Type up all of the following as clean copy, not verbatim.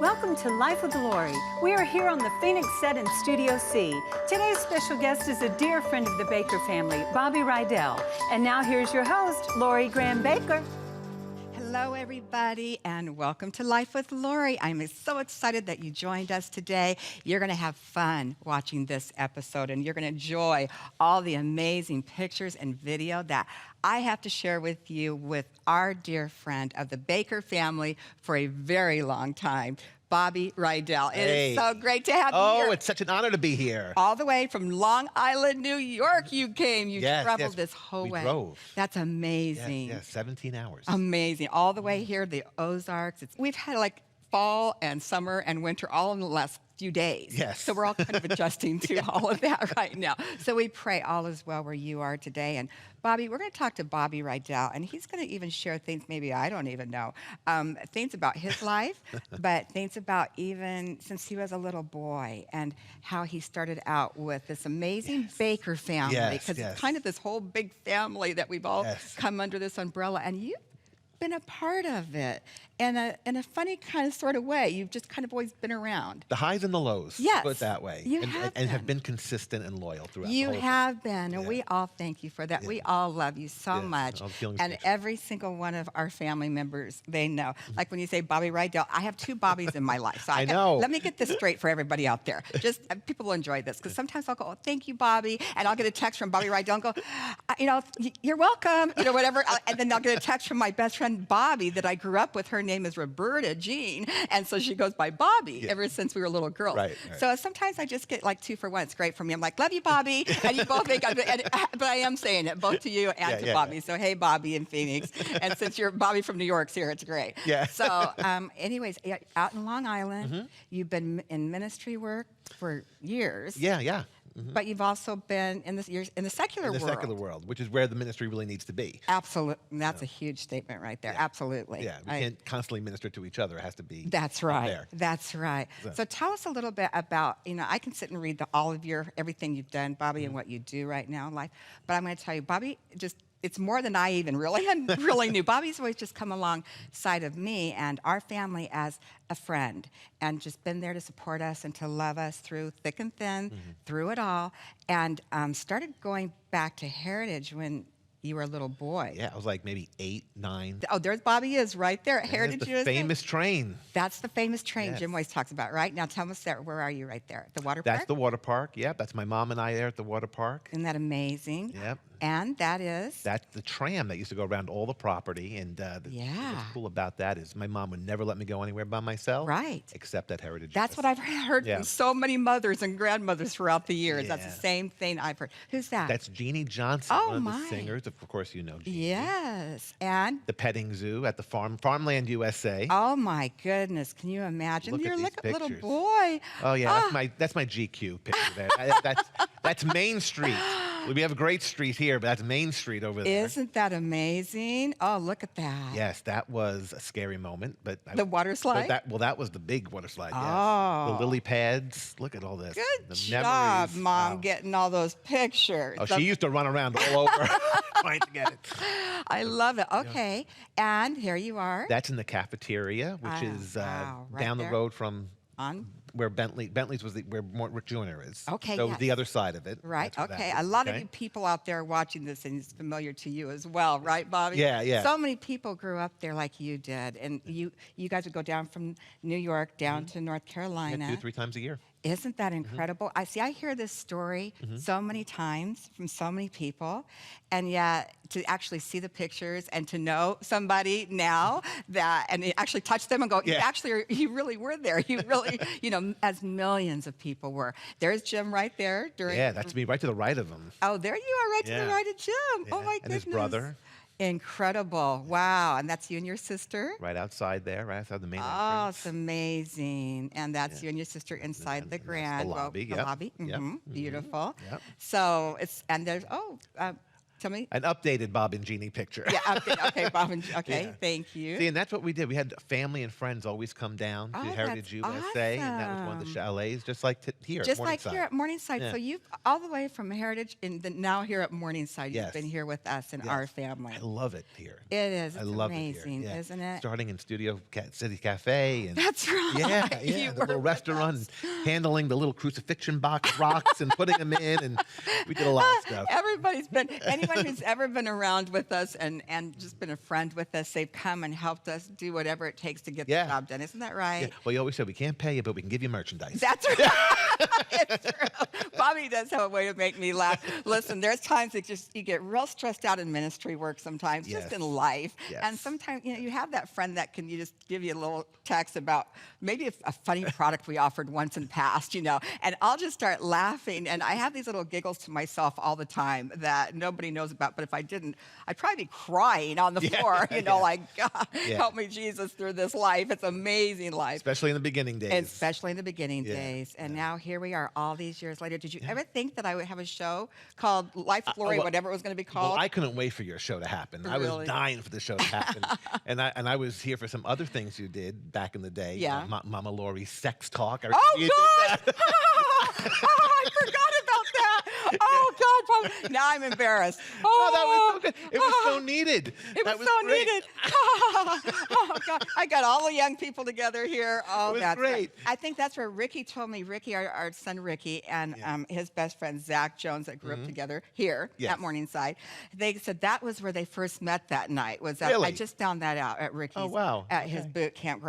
Welcome to Life with Lori. We are here on the Phoenix set in Studio C. Today's special guest is a dear friend of the Bakker family, Bobby Riedel. And now here's your host, Lori Graham Bakker. Hello, everybody, and welcome to Life with Lori. I'm so excited that you joined us today. You're going to have fun watching this episode, and you're going to enjoy all the amazing pictures and video that I have to share with you with our dear friend of the Bakker family for a very long time, Bobby Riedel. It is so great to have you here. Oh, it's such an honor to be here. All the way from Long Island, New York, you came. You traveled this whole way. We drove. That's amazing. Yes, 17 hours. Amazing. All the way here, the Ozarks. We've had like fall and summer and winter all in the last few days. Yes. So we're all kind of adjusting to all of that right now. So we pray all is well where you are today. And Bobby, we're going to talk to Bobby Riedel, and he's going to even share things maybe I don't even know, things about his life, but things about even since he was a little boy and how he started out with this amazing Bakker family, because it's kind of this whole big family that we've all come under this umbrella, and you've been a part of it in a funny kind of sort of way. You've just kind of always been around. The highs and the lows, put it that way. And have been consistent and loyal throughout the whole You have been, and we all thank you for that. We all love you so much. And every single one of our family members, they know. Like when you say Bobby Riedel, I have two Bobbies in my life. So I know. Let me get this straight for everybody out there. Just people will enjoy this, because sometimes I'll go, oh, thank you, Bobby, and I'll get a text from Bobby Riedel and go, you know, you're welcome, you know, whatever. And then I'll get a text from my best friend Bobby that I grew up with. Her name is Roberta Jean, and so she goes by Bobby ever since we were little girls. So sometimes I just get like 2 for 1. It's great for me. I'm like, love you, Bobby, and you both think, but I am saying it both to you and to Bobby. So hey, Bobby in Phoenix, and since you're Bobby from New York's here, it's great. So anyways, out in Long Island, you've been in ministry work for years. But you've also been in the secular world. In the secular world, which is where the ministry really needs to be. Absolutely. That's a huge statement right there. Absolutely. Yeah, we can't constantly minister to each other. It has to be That's right. there. That's right. So tell us a little bit about, you know, I can sit and read all of everything you've done, Bobby, and what you do right now in life. But I'm going to tell you, Bobby, it's more than I even really knew. Bobby's always just come alongside of me and our family as a friend, and just been there to support us and to love us through thick and thin, through it all, and started going back to Heritage when you were a little boy. Yeah, I was like maybe 8, 9. Oh, there's Bobby is right there at Heritage the USA. famous train. That's the famous train Jim always talks about, right? Now tell us that, where are you right there? At the water That's park? the water park, that's my mom and I there at the water park. Isn't that amazing? Yep. And that is? That's the tram that used to go around all the property. And what's cool about that is my mom would never let me go anywhere by myself. Except at Heritage. That's what I've heard from so many mothers and grandmothers throughout the years. That's the same thing I've heard. Who's that? That's Jeannie Johnson, one of the singers. Of course, you know Jeannie. Yes. And? The petting zoo at the Farmland USA. Oh, my goodness. Can you imagine? You're like a little boy. Oh, yeah. That's my GQ picture there. That's Main Street. We have a great street here, but that's Main Street over there. Isn't that amazing? Oh, look at that. Yes, that was a scary moment. But the water slide? That was the big water slide, Oh. The lily pads. Look at all this. Good job, Mom, getting all those pictures. Oh, she used to run around all over trying to get it. I love it. Okay, and here you are. That's in the cafeteria, which is down the road from where Bentley's was where Rick Joyner is. Okay, so the other side of it. Right. Okay. A lot of you people out there watching this, and it's familiar to you as well, right, Bobby? Yeah. So many people grew up there like you did, and you guys would go down from New York down to North Carolina. 2 or 3 times a year. Isn't that incredible? I hear this story so many times from so many people, and yet to actually see the pictures and to know somebody now and actually touch them and go, you really were there. You really, as millions of people were. There's Jim right there. That's me, right to the right of him. Oh, there you are, right to the right of Jim. Oh, my goodness. And his brother. Incredible. Wow. And that's you and your sister? Right outside there, right outside the main entrance. Oh, it's amazing. And that's you and your sister inside the grand lobby. The lobby. Beautiful. Yep. So there's, Tell me. An updated Bob and Jeannie picture. Yeah, okay, Bob and okay, thank you. See, and that's what we did. We had family and friends always come down to Heritage USA, and that was one of the chalets, just like here at Morningside. Just like here at Morningside. Yeah. So you've all the way from Heritage, and now here at Morningside, you've been here with us and our family. I love it here. It is. It's amazing, isn't it? Starting in Studio City Cafe. And that's right. Yeah, the little restaurant, handling the little crucifixion box rocks and putting them in, and we did a lot of stuff. Everybody's been, anyone who's ever been around with us and just been a friend with us, they've come and helped us do whatever it takes to get the job done. Isn't that right? Yeah. Well, you always said we can't pay you, but we can give you merchandise. That's right. It's true. Bobby does have a way to make me laugh. Listen, there's times that you get real stressed out in ministry work sometimes, just in life. Yes. And sometimes, you have that friend that can just give you a little text about maybe a funny product we offered once in past, and I'll just start laughing. And I have these little giggles to myself all the time that nobody knows about. But if I didn't, I'd probably be crying on the floor, like, God, help me, Jesus, through this life. It's amazing life. Especially in the beginning days. Especially in the beginning days. And now here we are all these years later. Did you ever think that I would have a show called Life Glory, whatever it was going to be called? Well, I couldn't wait for your show to happen. Really? I was dying for the show to happen. and I was here for some other things you did back in the day. Yeah. Mama Lori's Sex Talk. Oh, God! I forgot about that. Oh, God. Now I'm embarrassed. Oh, that was so good. It was so needed. It was so needed. Oh, God. I got all the young people together here. Oh, that's great. I think that's where Ricky told me, our son Ricky, and his best friend Zach Jones that grew up together here at Morningside. They said that was where they first met that night. I just found that out at Ricky's at his boot camp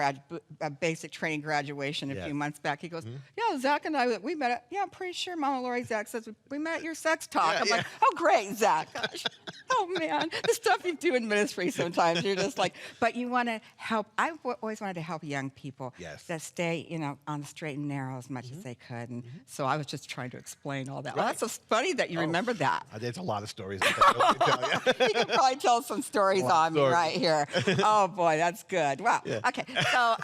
basic training graduation a few months back. He goes, yeah, Zach and I, we met at, I'm pretty sure Mama Lori, Zach says, we met at your sex talk. I'm like, oh, great, Zach. Gosh. Oh, man. The stuff you do in ministry sometimes, you're just like, but you want to help. I've always wanted to help young people that stay, on the straight and narrow as much as they could. And so I was just trying to explain all that. Well, that's so funny that you remember that. There's a lot of stories. You can probably tell some stories on me right here. Oh, boy, that's good. Wow. Okay, so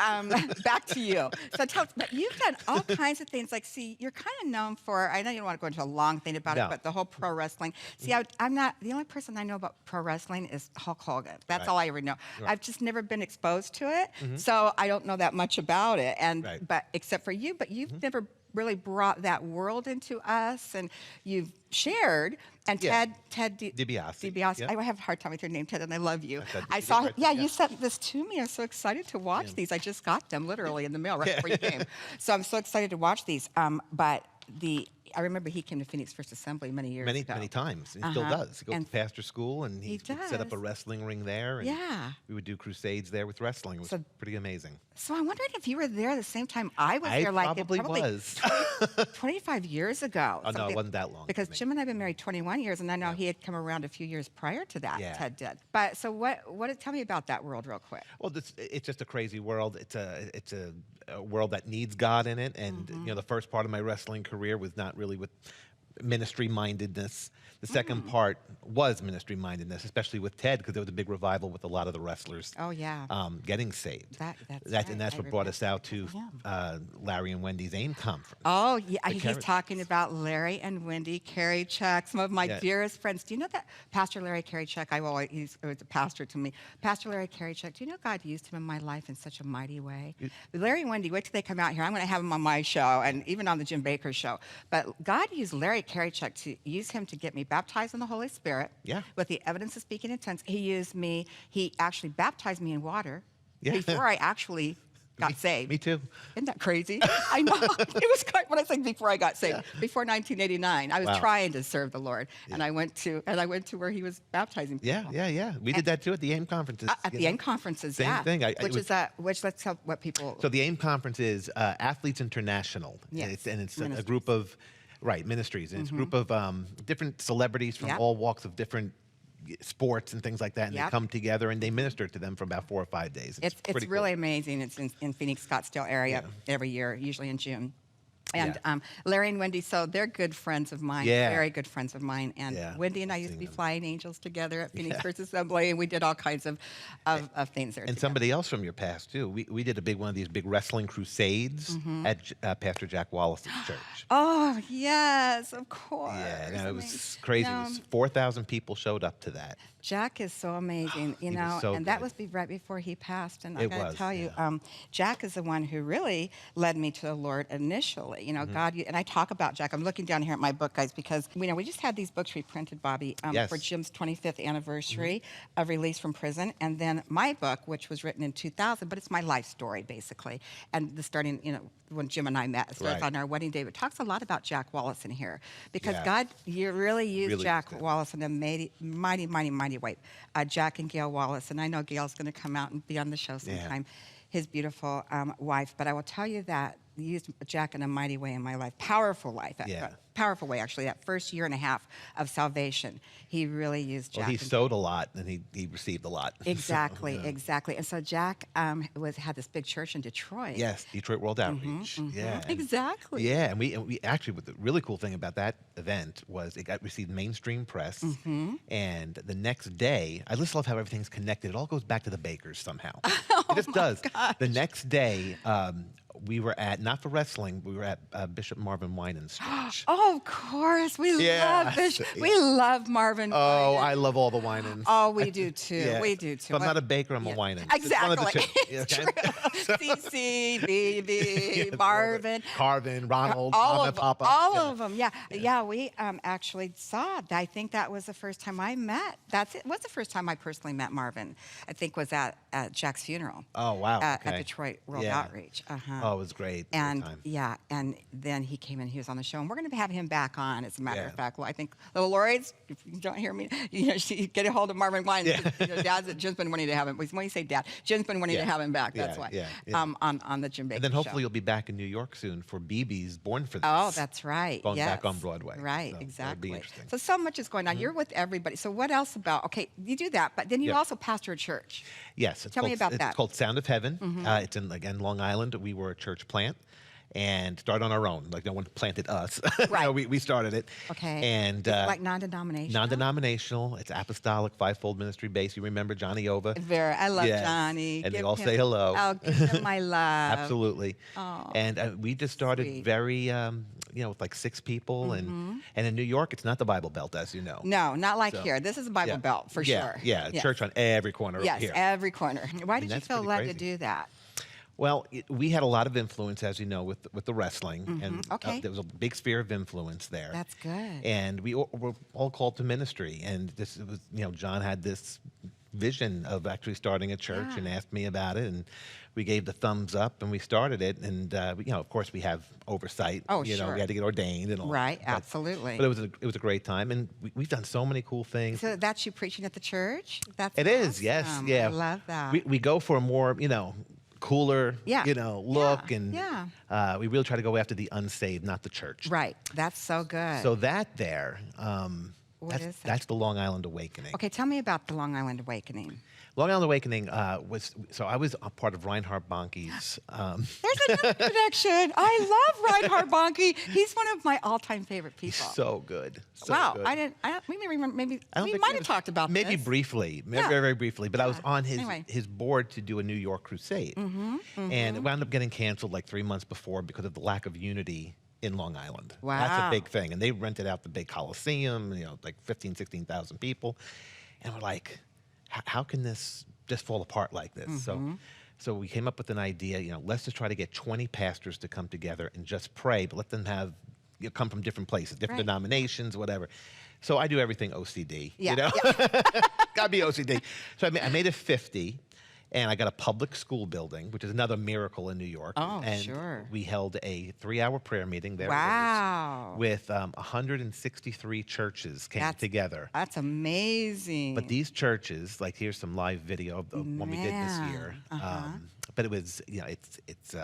back to you. So but you've done all kinds of things. Like, see, you're kind of known for, I know you don't want to go into a long thing about it, but the whole pro wrestling. See, I'm not, the only person I know about pro wrestling is Hulk Hogan. That's all I ever know. I've just never been exposed to it, so I don't know that much about it. And but except for you, but you've never really brought that world into us, and you've shared. And Ted DiBiase. I have a hard time with your name, Ted, and I love you. I saw, you sent this to me. I'm so excited to watch these. I just got them literally in the mail right before you came. So I'm so excited to watch these. But I remember he came to Phoenix First Assembly many years ago. Many times. He still does. He goes to pastor school, and he set up a wrestling ring there. And we would do crusades there with wrestling. It was pretty amazing. So I'm wondering if you were there the same time I was there. Probably was. 25 years ago. Oh, no, it wasn't that long. Because Jim and I have been married 21 years, and I know he had come around a few years prior to that, Ted did. But so tell me about that world real quick. Well, it's just a crazy world. It's a world that needs God in it. And, the first part of my wrestling career was not really with ministry mindedness. The second part was ministry mindedness, especially with Ted, because there was a big revival with a lot of the wrestlers. Oh, yeah. Getting saved. And that's what brought us out to Larry and Wendy's AIM conference. Oh, yeah. He's talking about Larry and Wendy, Carrie Chuck, some of my dearest friends. Do you know that Pastor Larry Carrie Chuck, he was a pastor to me. Pastor Larry Carrie Chuck, do you know God used him in my life in such a mighty way? Larry and Wendy, wait till they come out here. I'm going to have them on my show and even on the Jim Bakker show. But God used Larry Carrie Chuck to use him to get me baptized in the Holy Spirit with the evidence of speaking in tongues. He actually baptized me in water before I actually got saved. Me too. Isn't that crazy? I know. It was quite, when I say before I got saved, before 1989, I was trying to serve the Lord, and I went to where he was baptizing people. We did that too at the AIM conferences. At the AIM conferences, Same thing. Which let's tell what people. So the AIM conference is Athletes International, and it's a group of ministries, and it's a group of different celebrities from all walks of different sports and things like that, and they come together and they minister to them for about 4 or 5 days. It's really amazing. It's in Phoenix, Scottsdale area every year, usually in June. And Yeah. Larry and Wendy, so they're good friends of mine, Yeah. very good friends of mine. And Yeah, Wendy and I I've used to be seen them. flying angels together at Phoenix Yeah. First Assembly, and we did all kinds of things there And together. somebody else from your past too. We did a big one of these big wrestling crusades at Pastor Jack Wallace's church. Oh, yes, of course. Yeah, no, I it mean, was crazy. you It know, was 4,000 people showed up to that. Jack is so amazing, He was so and that good. was right before he passed. And I It got to was, tell you, yeah. Jack is the one who really led me to the Lord initially. God, and I talk about Jack. I'm looking down here at my book, guys, because we just had these books reprinted, Bobby, Yes. for Jim's 25th anniversary of release from prison, and then my book, which was written in 2000, but it's my life story basically, and the starting, when Jim and I met, started Right. on our wedding day. It talks a lot about Jack Wallace in here because Yeah. God, you really used Really Jack did. Wallace in a mighty, mighty way. Jack and Gail Wallace, and I know Gail's going to come out and be on the show sometime, his beautiful wife. But I will tell you that he used Jack in a mighty way in my life, powerful life, Yeah. powerful way actually. That first year and a half of salvation, he really used Jack. Well, he and sowed a lot and he received a lot. Exactly, So, yeah. exactly. And so Jack had this big church in Detroit. Yes, Detroit World Outreach. Yeah. and- Exactly. Yeah, and we actually, the really cool thing about that event was it received mainstream press, and the next day, I just love how everything's connected. It all goes back to the Bakkers somehow. It just does. The next day, we were at, not for wrestling, we were at Bishop Marvin WINANS' church. Oh, of course. We Yeah. love Bishop. Yeah. We love Marvin. Oh, Winans. I love all the WINANS. Oh, we do too. Yeah. We do too. If I'm not a baker, I'm a Yeah. WINANS. Exactly. It's It's one of the two. true. CC, BB, Yeah, Marvin. Carvin, Ronald, All Mama, of them. Papa. All Yeah. of them. Yeah. Yeah. We actually saw. I think that was the first time I met. What's the first time I personally met Marvin? I think was at Jack's funeral. Oh, wow. At okay. Detroit World Yeah. Outreach. Oh, it was great. Great And time. yeah, and then he came in. He was on the show, and we're going to have him back on. As a matter Yeah. of fact, well, I think little Lori's. If you don't hear me, get a hold of Marvin Wine. Yeah. Jim's been wanting to have him. When you say Dad, Jim's been wanting to have him back. That's Yeah, why. yeah. On the Jim Bakker And then hopefully show. you'll be back in New York soon for BB's Born for This. Oh, that's right. Going yes. back on Broadway. Right, So that'll be exactly. interesting. So much is going on. You're with everybody. So what else about? Okay, you do that, but then you Yeah. also pastor a church. Yes. Tell me about that. It's called Sound of Heaven. It's in, again, Long Island. We were a church plant and started on our own. Like, no one planted us. Right. No, we started it. Okay. And Is it like non-denominational. non-denominational. It's apostolic, fivefold ministry based. You remember Johnny Ova? I love Yes. Johnny. And they Give all him- say hello. Oh, give him my love. Absolutely. Oh, And we just started sweet. very, with like 6 people. And in New York, it's not the Bible Belt, as you know. No, not like So, here. This is a Bible yeah. Belt for Yeah, sure. Yeah, Yes. church on every corner Yes, here. every corner. Why did you that's feel pretty led to crazy. do that? Well, we had a lot of influence, as you know, with the wrestling, and Okay. there was a big sphere of influence there. That's good. And we were all called to ministry, and this was, John had this vision of actually starting a church Yeah. and asked me about it, and we gave the thumbs up and we started it, and of course we have oversight. Oh, we sure. had to get ordained and all. Right, but- absolutely. But it was a great time, and we've done so many cool things. So that's you preaching at the church? That's It is, yes, awesome. yeah. I love that. We go for a more, cooler, Yeah. look, Yeah, and yeah. we really try to go after the unsaved, not the church. Right. That's so good. So that there, What is that? that's the Long Island Awakening. Okay, tell me about the Long Island Awakening. Long Island Awakening I was a part of Reinhard Bonnke's. There's another connection. I love Reinhard Bonnke. He's one of my all-time favorite people. So good. So wow, good. I didn't. Maybe remember. Maybe I don't we think might have talked about maybe this. briefly, Yeah. very, very briefly. But I was Yeah. on his Anyway. his board to do a New York crusade, and it wound up getting canceled like 3 months before because of the lack of unity in Long Island. That's Wow. a big thing, and they rented out the big Coliseum, like 15, 16,000 people, and we're like, how can this just fall apart like this? So we came up with an idea. Let's just try to get 20 pastors to come together and just pray, but let them have come from different places, different Right. denominations, whatever. So I do everything OCD. Yeah, Gotta be OCD. So I made it 50, and I got a public school building, which is another miracle in New York. Oh, and sure. we held a 3-hour prayer meeting there. Wow. With 163 churches came together. That's amazing. But these churches, like here's some live video of the one we did this year. Man, But it was, it's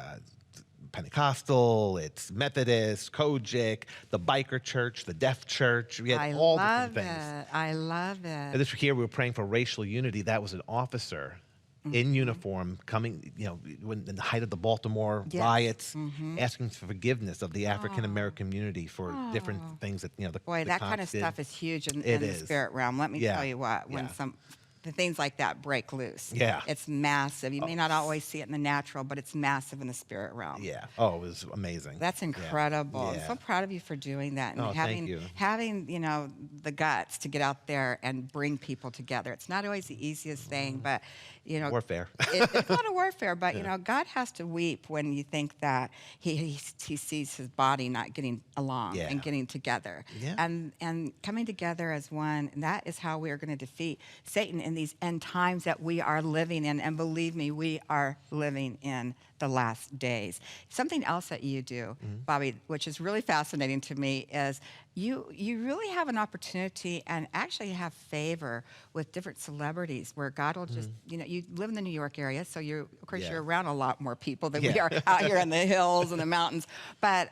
Pentecostal, it's Methodist, Kojic, the Biker Church, the Deaf Church. We had I all love different things. it. I love And it. this year we were praying for racial unity. That was an officer in uniform, coming, when in the height of the Baltimore Yes. riots, asking for forgiveness of the African American community for different things that Boy, the that kind of cops did. stuff is huge in It the is. spirit realm. Let me Yeah. tell you what, when Yeah. the things like that break loose, Yeah. it's massive. You may not always see it in the natural, but it's massive in the spirit realm. Yeah. Oh, it was amazing. That's incredible. I'm Yeah. so proud of you for doing that and Oh, thank you. having the guts to get out there and bring people together. It's not always the easiest thing, but Warfare. it's a lot of warfare. But God has to weep when you think that he sees his body not getting along Yeah. and getting together, Yeah. and coming together as one. And that is how we are going to defeat Satan in these end times that we are living in. And believe me, we are living in the last days. Something else that you do, Bobby, which is really fascinating to me, is you really have an opportunity and actually have favor with different celebrities where God will just, you live in the New York area, so of course Yeah. you're around a lot more people than we Yeah. are out here in the hills and the mountains. But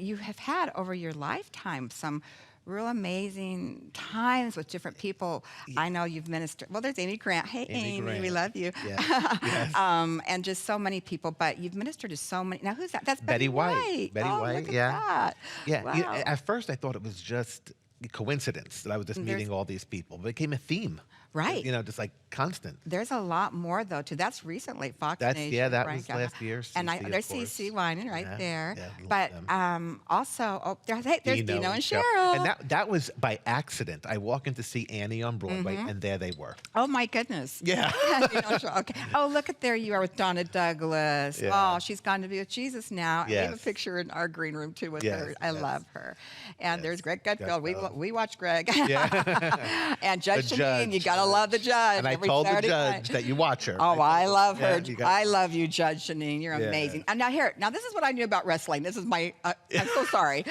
you have had over your lifetime some real amazing times with different people. I know you've ministered. Well, there's Amy Grant. Hey, Amy Amy, we Grant. love you. Yeah. Yes. And just so many people. But you've ministered to so many. Now, who's that? That's Betty White. Betty oh, White, Look at yeah. that. Yeah. Wow. At first, I thought it was just a coincidence that I was just meeting all these people. But it became a theme. Right. Just like constant. There's a lot more though too. That's recently Fox Nation. That right? was last year. And CC, there's of course. CC Winan right Yeah, there. yeah, love But them. also, there's Dino and Cheryl. And that was by accident. I walk in to see Annie on Broadway, and there they were. Oh my goodness. Yeah. Dino and Cheryl. Okay. Oh, look at there you are with Donna Douglas. Yeah. Oh, she's gone to be with Jesus now. And we have a Yes. picture in our green room too with Yes, her. I yes. love her. And Yes. there's Greg Gutfeld. Gutfeld. We watch Greg. Yeah. And Judge The Janine, you judge. gotta love the judge. And I every told the Saturday judge night. that you watch her. Oh, I love her. Yeah, you got- I love you, Judge Janine. You're Yeah. amazing. And now this is what I knew about wrestling. This is my. I'm so sorry,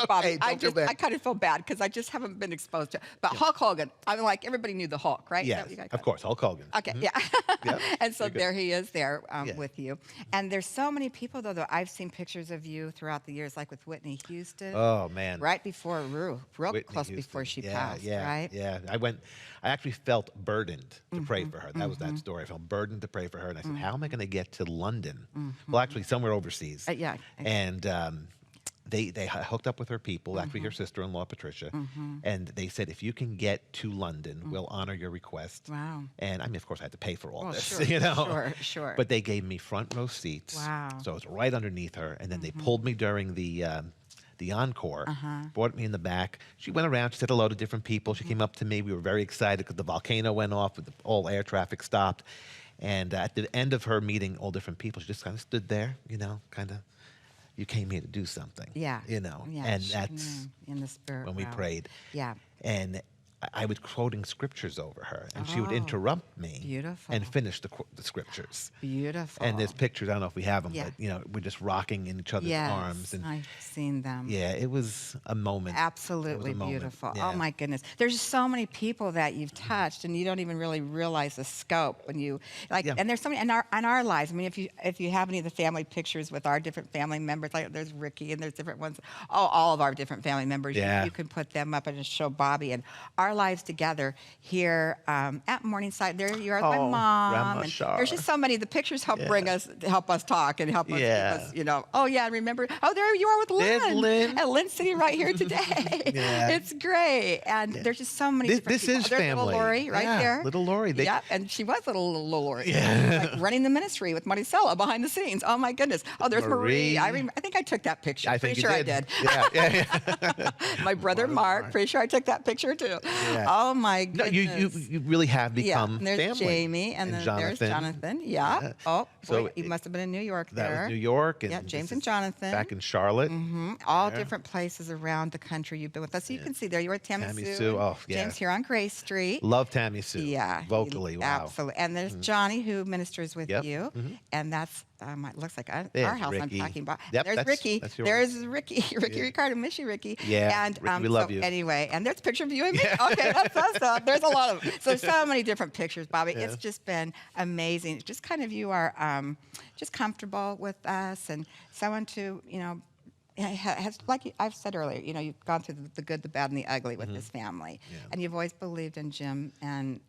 Bobby. don't feel bad. I kind of feel bad because I just haven't been exposed to. But Hulk Hogan. I mean, like everybody knew the Hulk, right? Is that Yes, what you guys of got? course, Hulk Hogan. Okay, yeah. Yep, And so you're good. there he is there Yeah. with you. And there's so many people, though, that I've seen pictures of you throughout the years, like with Whitney Houston. Oh man. Right before real Whitney close Houston. before she Yeah, passed, yeah, right? Yeah. I actually felt burdened to pray for her. That was that story. I felt burdened to pray for her. And I said, how am I going to get to London? Well, actually, somewhere overseas. Yeah. And they hooked up with her people, actually her sister-in-law, Patricia. And they said, if you can get to London, we'll honor your request. Wow. And I mean, of course, I had to pay for all Well, this, sure, sure. But they gave me front row seats. Wow. So I was right underneath her. And then they pulled me during the encore, brought me in the back. She went around, she said hello to different people. She came up to me. We were very excited because the volcano went off, all air traffic stopped. And at the end of her meeting all different people, she just kind of stood there, kind of, you came here to do something. Yeah. And she that's knew in the spirit when we realm. prayed. Yeah. And I was quoting scriptures over her, and she would Oh, interrupt me beautiful. and finish the scriptures. Beautiful. And there's pictures, I don't know if we have them, Yeah. but we're just rocking in each other's yes, arms. And I've seen them. yeah, it was a moment. Absolutely It was a moment. beautiful. Yeah. Oh my goodness. There's so many people that you've touched and you don't even really realize the scope when you Yeah. and there's so many in our lives. I mean, if you have any of the family pictures with our different family members, like there's Ricky and there's different ones, all of our different family members, Yeah. you can put them up and just show Bobby and our lives together here at Morningside. There you are with my Oh, mom. Grandma And Shar. there's just so many. The pictures help Yeah. help us talk and help us, Yeah. keep us, oh yeah, remember, oh there you are with Lynn. There's Lynn. And Lynn's sitting right here today. Yeah. It's great. And there's just so many different This people. is There's family. little Lori right Yeah, there. little Lori. Yeah, and she was little Lori. Yeah. Like running the ministry with Maricela behind the scenes. Oh my goodness. Oh, there's Marie. Marie. I think I took that picture. I Pretty think sure you did. I did. Yeah. My brother Mark. Pretty sure I took that picture too. Yeah. Oh my No, goodness. you really have Yeah, become and there's family. Jamie, and then there's Jonathan. Yeah. Yeah. Oh, So boy, you must have been in New York That there. was New York. And Yeah, this James and is Jonathan. Back in Charlotte. All Yeah. different places around the country you've been with us. So you can see there you were Tammy Tammy Sue. Sue, and oh, yeah. James here on Gray Street. Love Tammy Sue. Yeah. Vocally, wow. Absolutely. And there's Johnny who ministers with Yep. you. And that's, it looks like our There's house I'm Ricky. talking about. Yep, there's that's- Ricky. that's yours. There's Ricky. Ricky Yeah. Ricardo. Miss you, Ricky. Yeah, And Ricky, we love you. Anyway, and there's a picture of you and me. Okay, that's awesome. There's a lot of so many different pictures, Bobby. Yeah. It's just been amazing. It's just kind of you are just comfortable with us and someone to, has, like I've said earlier, you've gone through the good, the bad, and the ugly with this family, Yeah. and you've always believed in Jim, and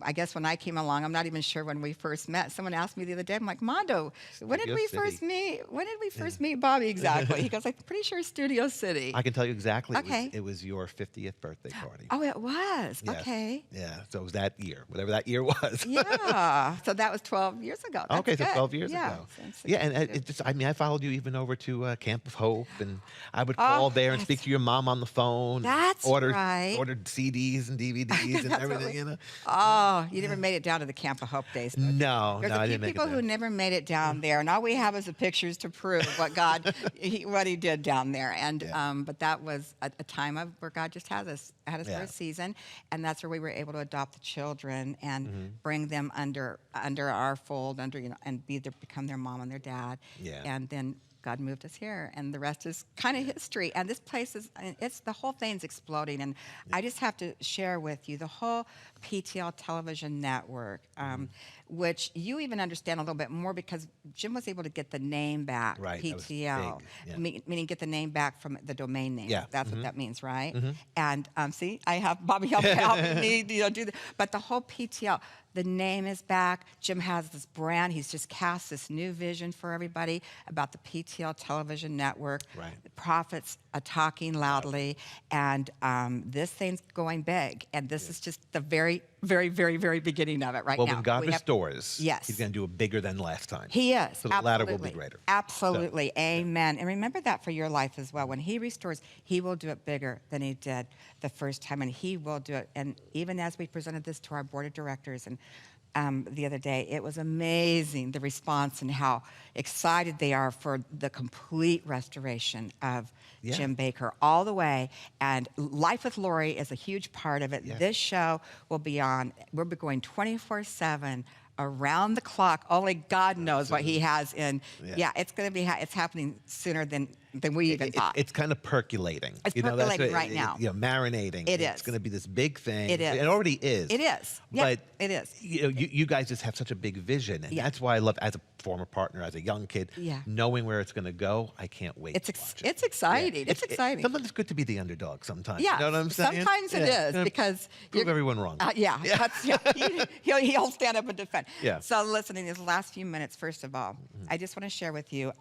I guess when I came along, I'm not even sure when we first met. Someone asked me the other day, I'm like, Mondo, when did we first meet? When did we first meet Bobby exactly? He goes, I'm pretty sure Studio City. I can tell you exactly. Okay. It was your 50th birthday party. Oh, it was. Yes. Okay. Yeah. So it was that year, whatever that year was. Yeah. So that was 12 years ago. That's Okay, so good. 12 years Yeah. ago. Since Yeah, and it's- it just, I mean, I followed you even over to Camp of Hope, and I would call there and speak to your mom on the phone. That's right. Ordered CDs and DVDs and everything, you know? Oh, you never made it down to the Camp of Hope days. did you? No, There's no, a I few didn't make it people who there. never made it down there, and all we have is the pictures to prove what what He did down there. And but that was a time of where God just had us for a season, and that's where we were able to adopt the children and bring them under our fold, and become their mom and their dad. Yeah. And then God moved us here, and the rest is kind of history. And this place the whole thing's exploding. And I just have to share with you the whole PTL television network, which you even understand a little bit more because Jim was able to get the name back, Right, that was PTL, big, meaning get the name back from the domain name. Yeah. That's what that means, right? And see, I have Bobby helping me, do that. But the whole PTL, the name is back. Jim has this brand. He's just cast this new vision for everybody about the PTL television network. Right. The prophets are talking loudly, and this thing's going big. And this is just the very, very, very, very beginning of it right Well, now. when God We have- restores, Yes. He's going to do it bigger than last time. He is. So the latter will be Absolutely. greater. Absolutely. Amen. And remember that for your life as well. When He restores, He will do it bigger than He did the first time, and He will do it. And even as we presented this to our board of directors and the other day, it was amazing, the response and how excited they are for the complete restoration of Jim Bakker all the way. And Life with Lori is a huge part of it. Yeah. This show will be on, we'll be going 24/7 around the clock. Only God knows what He has in. Yeah. It's going to be, it's happening sooner than we even thought. It's kind of percolating. It's that's percolating what- right now. Marinating. It It's is. going to be this big thing. It is. It already is. It is. Yeah, But it is. You guys just have such a big vision, and Yeah. that's why I love, as a former partner, as a young kid, Yeah. knowing where it's going to go. I can't wait. It's to watch it's exciting. Yeah. It's exciting. Sometimes it's good to be the underdog. Sometimes. Yeah, You know what I'm saying? sometimes it is, Gonna because prove you're- everyone wrong. He'll stand up and defend. Yeah. So listen, in these last few minutes, first of all, I just want to share with you,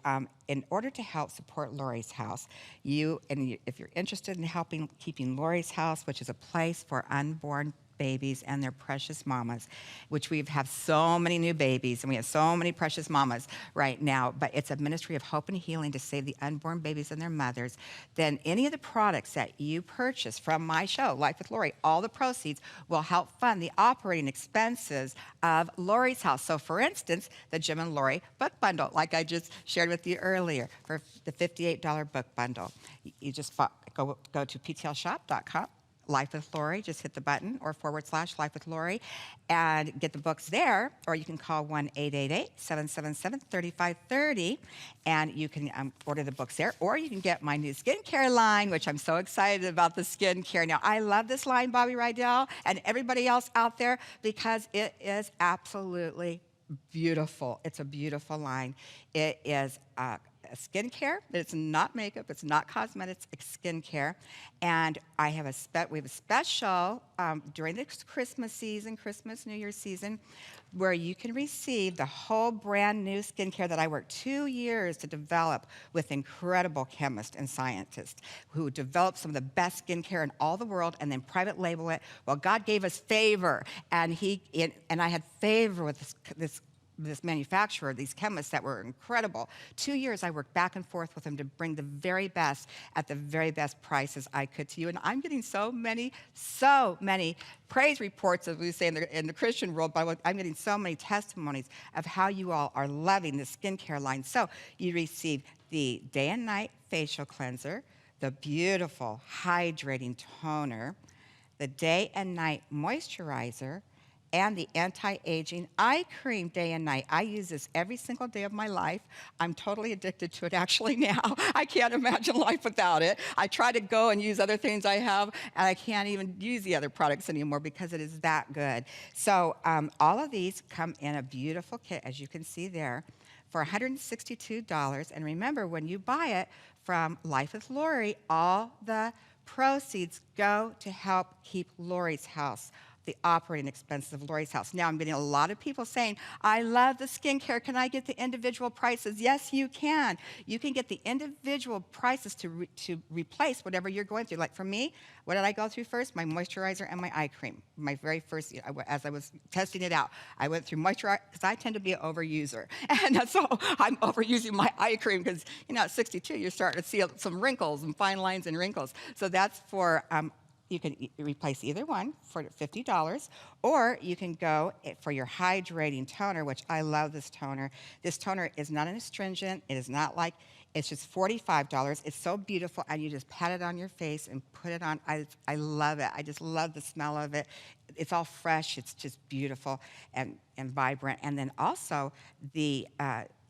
in order to help support Lori's House, if you're interested in helping keeping Lori's House, which is a place for unborn babies and their precious mamas, which we have so many new babies and we have so many precious mamas right now, but it's a ministry of hope and healing to save the unborn babies and their mothers. Then any of the products that you purchase from my show, Life with Lori, all the proceeds will help fund the operating expenses of Lori's House. So for instance, the Jim and Lori book bundle, like I just shared with you earlier, for the $58 book bundle. You just go to ptlshop.com. Life with Lori, just hit the button, or /Life with Lori, and get the books there, or you can call 1-888-777-3530, and you can order the books there, or you can get my new skincare line, which I'm so excited about the skincare. Now, I love this line, Bobby Riedel, and everybody else out there, because it is absolutely beautiful. It's a beautiful line. It is skincare. It's not makeup. It's not cosmetics. It's skincare. And we have a special during the Christmas season, Christmas, New Year's season, where you can receive the whole brand new skincare that I worked 2 years to develop with incredible chemists and scientists who developed some of the best skincare in all the world and then private label it. Well, God gave us favor, and I had favor with this manufacturer, these chemists that were incredible. 2 years I worked back and forth with them to bring the very best at the very best prices I could to you. And I'm getting so many praise reports, as we say in the Christian world, but I'm getting so many testimonies of how you all are loving the skincare line. So you receive the day and night facial cleanser, the beautiful hydrating toner, the day and night moisturizer, and the anti-aging eye cream day and night. I use this every single day of my life. I'm totally addicted to it actually now. I can't imagine life without it. I try to go and use other things I have, and I can't even use the other products anymore because it is that good. So all of these come in a beautiful kit, as you can see there, for $162. And remember, when you buy it from Life with Lori, all the proceeds go to help keep Lori's House the operating expenses of Lori's house. Now I'm getting a lot of people saying, I love the skincare. Can I get the individual prices? Yes, you can. You can get the individual prices to replace whatever you're going through. Like for me, what did I go through first? My moisturizer and my eye cream. My very first, as I was testing it out, I went through moisturizer, because I tend to be an overuser. And so I'm overusing my eye cream because, at 62, you're starting to see some wrinkles and fine lines and wrinkles. So that's for, you can replace either one for $50, or you can go for your hydrating toner, which I love this toner. This toner is not an astringent. It is not like, it's just $45. It's so beautiful, and you just pat it on your face and put it on. I love it. I just love the smell of it. It's all fresh. It's just beautiful and vibrant. And then also the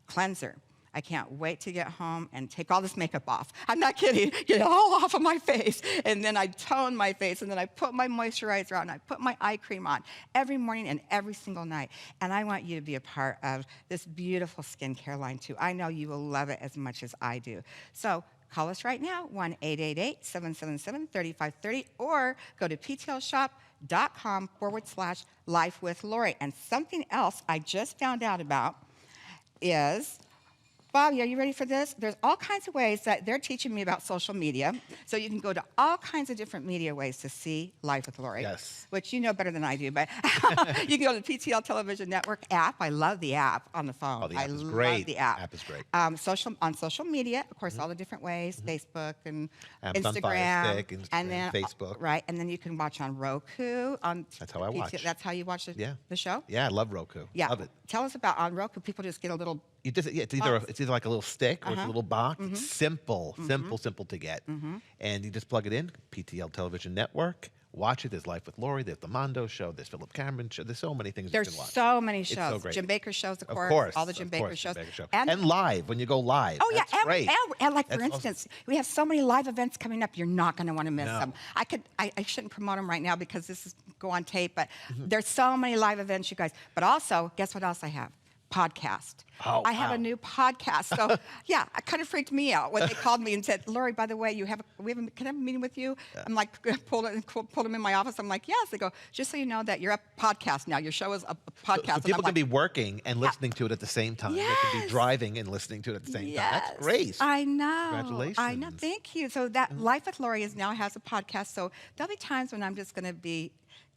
cleanser. I can't wait to get home and take all this makeup off. I'm not kidding. Get it all off of my face. And then I tone my face, and then I put my moisturizer on, I put my eye cream on every morning and every single night. And I want you to be a part of this beautiful skincare line too. I know you will love it as much as I do. So call us right now, 1-888-777-3530, or go to ptlshop.com/lifewithlori. And something else I just found out about is, Bobby, are you ready for this? There's all kinds of ways that they're teaching me about social media. So you can go to all kinds of different media ways to see Life with Lori. Yes. Which you know better than I do, but you can go to the PTL Television Network app. I love the app on the phone. Oh, the app I is love great. the app. App is great. On social media, of course, all the different ways, Facebook and Amazon Fire Instagram. Stick, Instagram, and then, Facebook. Right, and then you can watch on Roku. That's how I watch. That's how you watch the show? Yeah, I love Roku. Yeah. Love it. Tell us about on Roku. People just get a little... It's either like a little stick or it's a little box. It's simple to get. And you just plug it in, PTL Television Network. Watch it. There's Life with Lori. There's the Mondo Show. There's Philip Cameron Show. There's so many things you can watch. There's so many shows. It's so great. Jim Bakker shows, of course. Of course. All the Jim Bakker shows. And live, when you go live. Oh, That's yeah. great. And like, That's for instance, we have so many live events coming up. You're not going to want to miss No. them. I shouldn't promote them right now because this is go on tape, but there's so many live events, you guys. But also, guess what else I have? Podcast. Oh, I have wow. a new podcast. So yeah, it kind of freaked me out when they called me and said, Lori, by the way, can I have a meeting with you? I'm like, pulled them in my office. I'm like, yes. They go, just so you know that you're a podcast now. Your show is a podcast. So people can be working and listening to it at the same time. They can be driving and listening to it at the same time. That's great. I know. Congratulations. I know. Thank you. So that Life with Lori now has a podcast. So there'll be times when I'm just going to be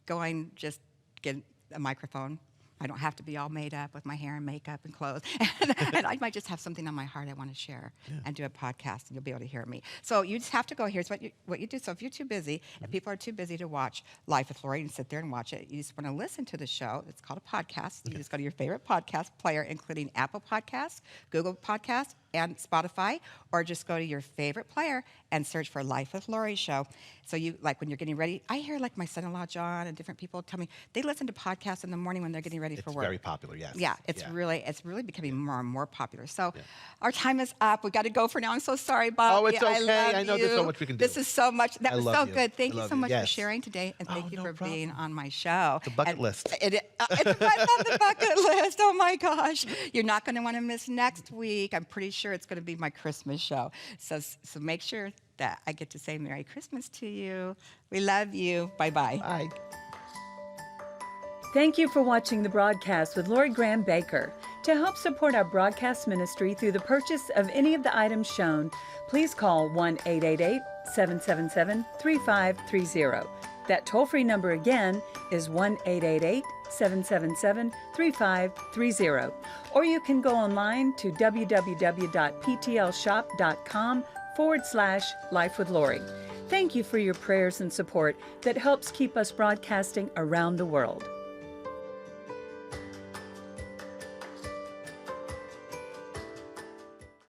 going, just get a microphone. I don't have to be all made up with my hair and makeup and clothes. And I might just have something on my heart I want to share and do a podcast, and you'll be able to hear me. So you just have to go. Here's what you do. So if you're too busy, if people are too busy to watch Life with Lori and sit there and watch it, you just want to listen to the show. It's called a podcast. You just go to your favorite podcast player, including Apple Podcasts, Google Podcasts, and Spotify, or just go to your favorite player and search for Life with Lori show. So you, like when you're getting ready, I hear like my son-in-law John and different people tell me they listen to podcasts in the morning when they're getting ready for work. It's very popular, yes. Yeah, it's really becoming more and more popular. So our time is up. We got to go for now. I'm so sorry, Bob. Oh, it's okay. I love I know you. there's so much we can do. This is so much. That was so good. Thank you so much for sharing today, and thank you no for problem. being on my show. It's a bucket list. It's right on the bucket list. Oh my gosh. You're not going to want to miss next week. I'm pretty sure it's going to be my Christmas show. So make sure that I get to say Merry Christmas to you. We love you. Bye-bye. Bye. Thank you for watching the broadcast with Lori Graham Bakker. To help support our broadcast ministry through the purchase of any of the items shown, please call 1-888-777-3530. That toll-free number again is 1-888-777-3530. Or you can go online to www.ptlshop.com/Life with Lori. Thank you for your prayers and support that helps keep us broadcasting around the world.